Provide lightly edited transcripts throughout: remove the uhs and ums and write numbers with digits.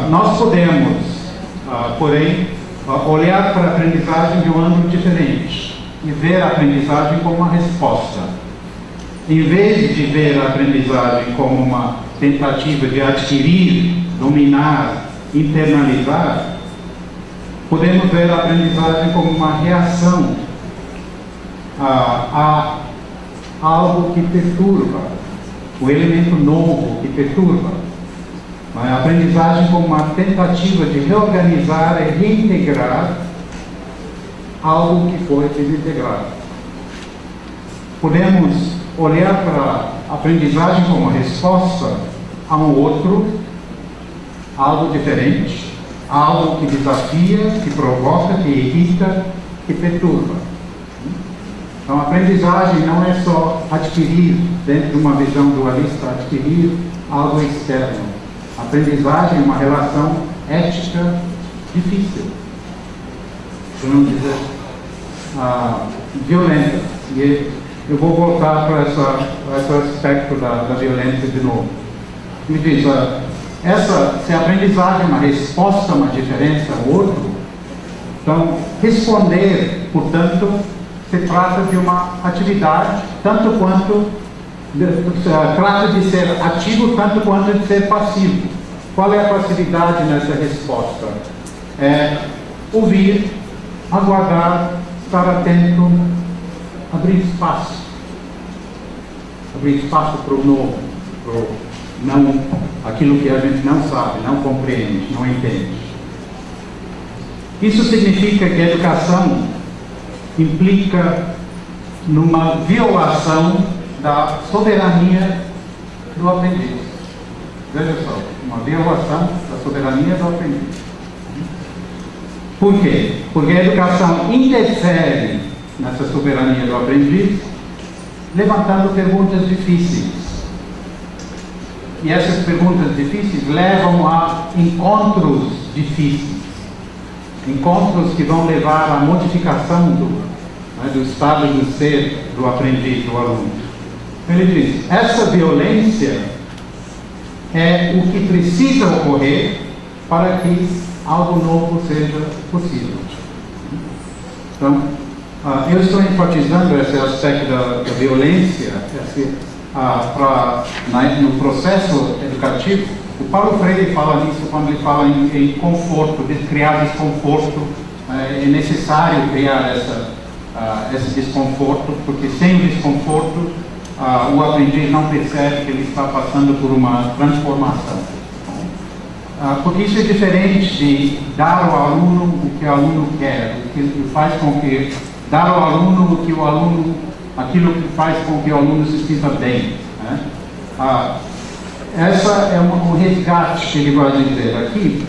Nós podemos, porém, olhar para a aprendizagem de um ângulo diferente e ver a aprendizagem como uma resposta. Em vez de ver a aprendizagem como uma tentativa de adquirir, dominar, internalizar, podemos ver a aprendizagem como uma reação a algo que perturba, o elemento novo que perturba. A aprendizagem como uma tentativa de reorganizar e reintegrar algo que foi desintegrado. Podemos olhar para a aprendizagem como uma resposta a um outro, algo diferente, algo que desafia, que provoca, que irrita, que perturba. Então, a aprendizagem não é só adquirir, dentro de uma visão dualista, adquirir algo externo. A aprendizagem é uma relação ética difícil, para não dizer violenta. E eu vou voltar para esse aspecto da violência de novo. Me diz, se a aprendizagem é uma resposta a uma diferença ao outro, então responder, portanto, se trata de uma atividade, tanto quanto trata de ser ativo, tanto quanto de ser passivo. Qual é a passividade nessa resposta? É ouvir, aguardar, estar atento, abrir espaço para o novo, não, aquilo que a gente não sabe, não compreende, não entende. Isso significa que a educação implica numa violação da soberania do aprendiz. Veja só, uma violação da soberania do aprendiz. Por quê? Porque a educação interfere nessa soberania do aprendiz, levantando perguntas difíceis. E essas perguntas difíceis levam a encontros difíceis. Encontros que vão levar à modificação do estado de ser do aprendiz, do aluno. Ele diz, essa violência é o que precisa ocorrer para que algo novo seja possível. Então, eu estou enfatizando esse aspecto da violência no processo educativo. O Paulo Freire fala nisso quando ele fala em conforto, de criar desconforto. É necessário criar esse desconforto, porque sem o desconforto o aprendiz não percebe que ele está passando por uma transformação. Porque isso é diferente de dar ao aluno o que o aluno quer, o que faz com que dar ao aluno aquilo que faz com que o aluno se sinta bem. Né? Essa é um resgate que ele vai dizer aqui.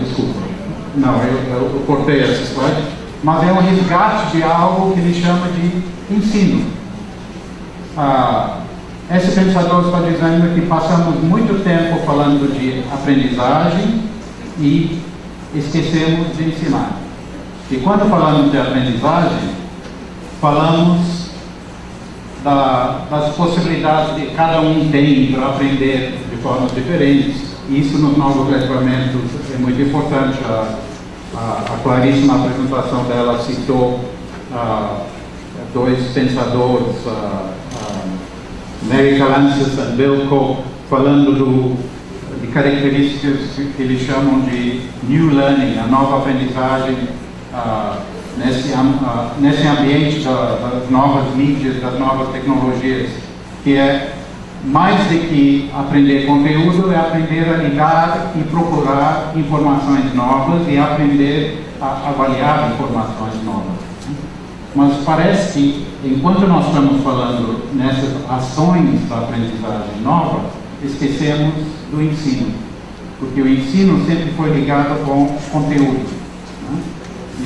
Desculpa, não, eu cortei essa slide, mas é um resgate de algo que ele chama de ensino. Esse pensador está dizendo que passamos muito tempo falando de aprendizagem e esquecemos de ensinar. E quando falamos de aprendizagem, falamos das possibilidades que cada um tem para aprender de formas diferentes. E isso nos novos equipamentos é muito importante. A Clarice, na apresentação dela, citou dois pensadores, Mary Calancis e Bill Coe, falando de características que eles chamam de New Learning, a nova aprendizagem, nesse ambiente das novas mídias, das novas tecnologias, que é mais do que aprender conteúdo, é aprender a ligar e procurar informações novas e aprender a avaliar informações novas. Mas parece que, enquanto nós estamos falando nessas ações da aprendizagem nova, esquecemos do ensino, porque o ensino sempre foi ligado com conteúdo.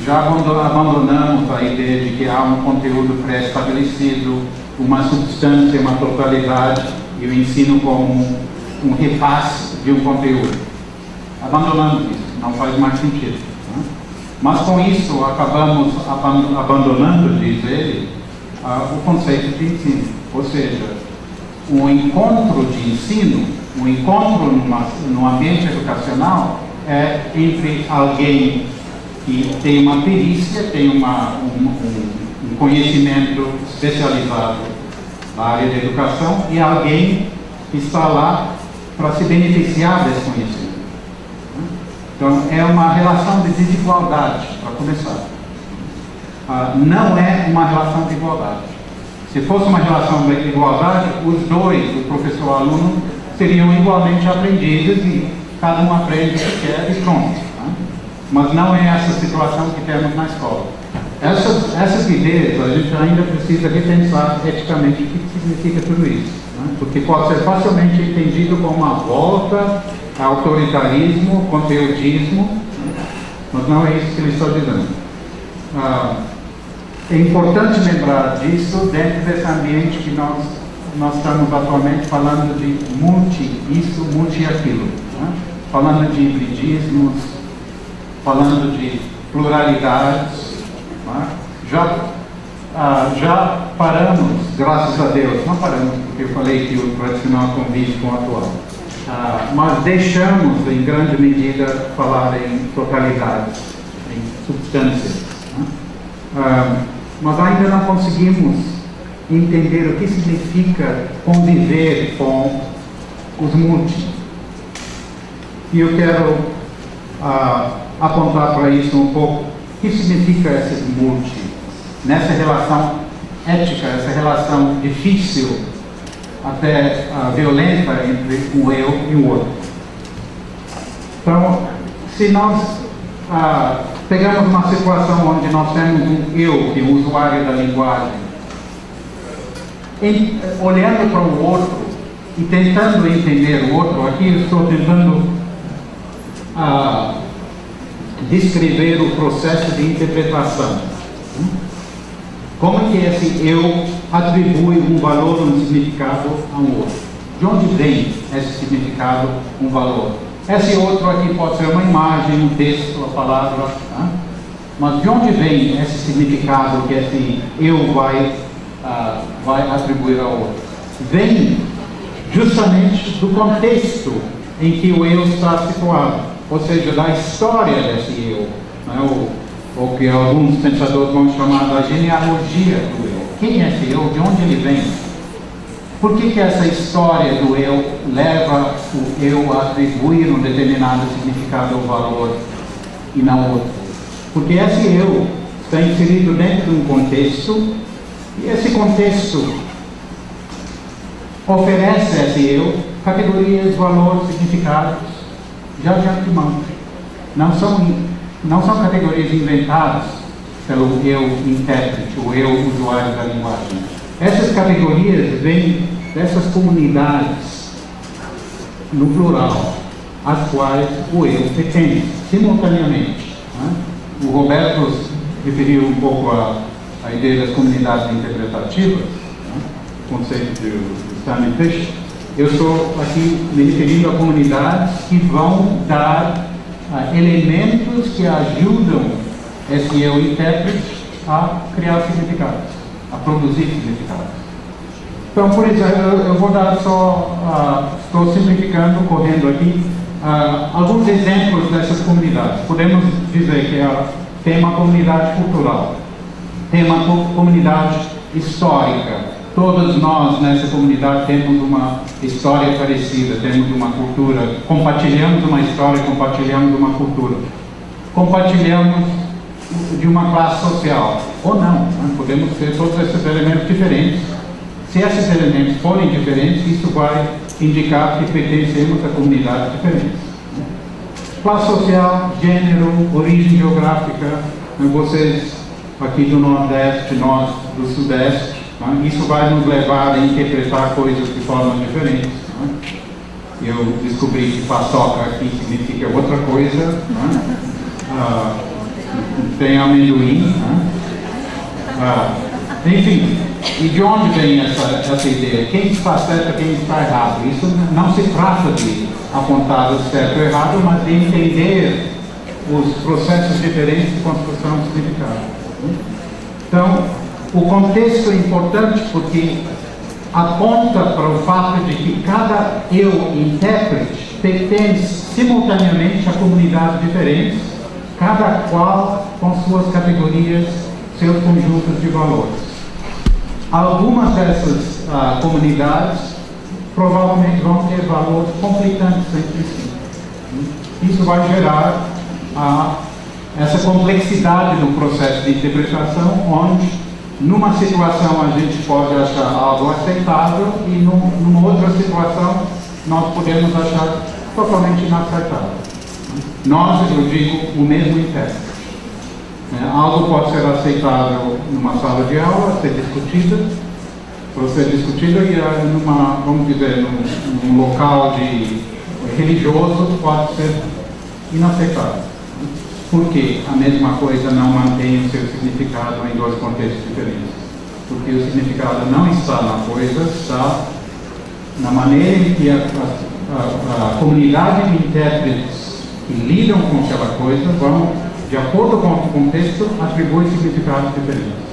Já abandonamos a ideia de que há um conteúdo pré-estabelecido, uma substância, uma totalidade, e o ensino como um repasse de um conteúdo. Abandonamos isso, não faz mais sentido. Mas com isso acabamos abandonando, diz ele, o conceito de ensino. Ou seja, um encontro de ensino, um encontro num ambiente educacional é entre alguém que tem uma perícia, tem um conhecimento especializado na área da educação e alguém que está lá para se beneficiar desse conhecimento. Então, é uma relação de desigualdade, para começar. Não é uma relação de igualdade. Se fosse uma relação de igualdade, os dois, o professor e o aluno, seriam igualmente aprendizes e cada um aprende o que quer e pronto. Né? Mas não é essa situação que temos na escola. Essas ideias, a gente ainda precisa repensar eticamente o que significa tudo isso. Né? Porque pode ser facilmente entendido como uma volta ao autoritarismo, conteudismo, mas não é isso que ele está dizendo. É importante lembrar disso dentro desse ambiente que nós estamos atualmente falando de multi isso, multi aquilo, né? Falando de hibridismos, falando de pluralidades, né? Já paramos, graças a Deus, não paramos porque eu falei que o tradicional convive com o atual, mas deixamos em grande medida falar em totalidades, em substâncias, né? Mas ainda não conseguimos entender o que significa conviver com os multi. E eu quero apontar para isso um pouco o que significa esses multi, nessa relação ética, essa relação difícil, até violenta entre um eu e o outro. Então, se nós pegamos uma situação onde nós temos um eu, que é o usuário da linguagem, olhando para o outro e tentando entender o outro, aqui eu estou tentando descrever o processo de interpretação. Como que esse eu atribui um valor, um significado a um outro? De onde vem esse significado, um valor? Esse outro aqui pode ser uma imagem, um texto, a palavra, né? Mas de onde vem esse significado que esse eu vai atribuir ao outro? Vem justamente do contexto em que o eu está situado, ou seja, da história desse eu, né? Ou que alguns pensadores vão chamar da genealogia do eu. Quem é esse eu? De onde ele vem? Por que essa história do eu leva o eu a atribuir um determinado significado ou valor e não outro? Porque esse eu está inserido dentro de um contexto e esse contexto oferece a esse eu categorias, valores, significados já de antemão. Não são categorias inventadas pelo eu intérprete, o eu usuário da linguagem. Essas categorias vêm dessas comunidades, no plural, às quais o eu pertence, simultaneamente. Né? O Roberto referiu um pouco a ideia das comunidades interpretativas, né? O conceito do Stanley Fish. Eu estou aqui me referindo a comunidades que vão dar elementos que ajudam esse eu intérprete a criar significados, a produzir significados. Então, por exemplo, eu vou dar estou simplificando, correndo aqui, alguns exemplos dessas comunidades. Podemos dizer que tem uma comunidade cultural, tem uma comunidade histórica. Todos nós nessa comunidade temos uma história parecida, temos uma cultura, compartilhamos uma história, compartilhamos uma cultura. Compartilhamos de uma classe social, ou não, né? Podemos ter todos esses elementos diferentes. Se esses elementos forem diferentes, isso vai indicar que pertencemos a comunidades diferentes. Classe social, gênero, origem geográfica, né? Vocês aqui do Nordeste, nós do Sudeste, né? Isso vai nos levar a interpretar coisas de formas diferentes. Né? Eu descobri que paçoca aqui significa outra coisa, né? Tem amendoim, né? Enfim, e de onde vem essa ideia? Quem está certo e quem está errado? Isso não se trata de apontar o certo e o errado, mas de entender os processos diferentes de construção de significado. Então, o contexto é importante porque aponta para o fato de que cada eu intérprete pertence simultaneamente a comunidades diferentes, cada qual com suas categorias, seus conjuntos de valores. Algumas dessas comunidades provavelmente vão ter valores conflitantes entre si. Isso vai gerar essa complexidade no processo de interpretação, onde numa situação a gente pode achar algo aceitável e numa outra situação nós podemos achar totalmente inaceitável. Nós, eu digo, o mesmo intérprete. Algo pode ser aceitável numa sala de aula, ser discutido e vamos dizer, num local religioso pode ser inaceitável. Porque a mesma coisa não mantém o seu significado em dois contextos diferentes. Porque o significado não está na coisa, está na maneira em que a comunidade de intérpretes que lidam com aquela coisa vão, de acordo com o contexto, atribuir significados diferentes.